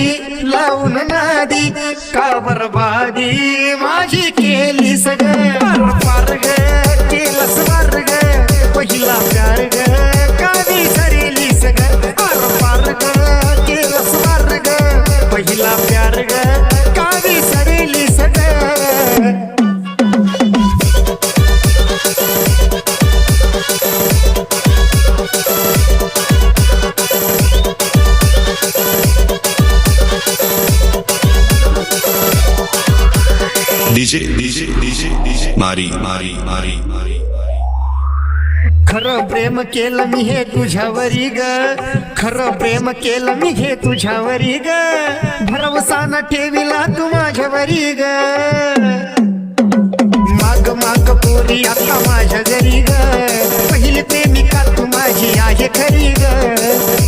घरी लावून नादी का बरबादी माझी केली सगळं पार ग केलंस वार ग पहिला प्यार ग का विसरली सगळं पार ग केलंस वार ग पहिला प्यार ग का विसरली सगळं डीजे मारी मारी मारी मारी खरं प्रेम केलं मी हे तुझ्यावरी ग खरं प्रेम केलं मी हे तुझ्यावरी ग भरवसा न ठेविला तू माझ्यावरी ग माग माग पोरी आता माझ्या घरी ग पहिली प्रेमिका तू माझी आहे खरी ग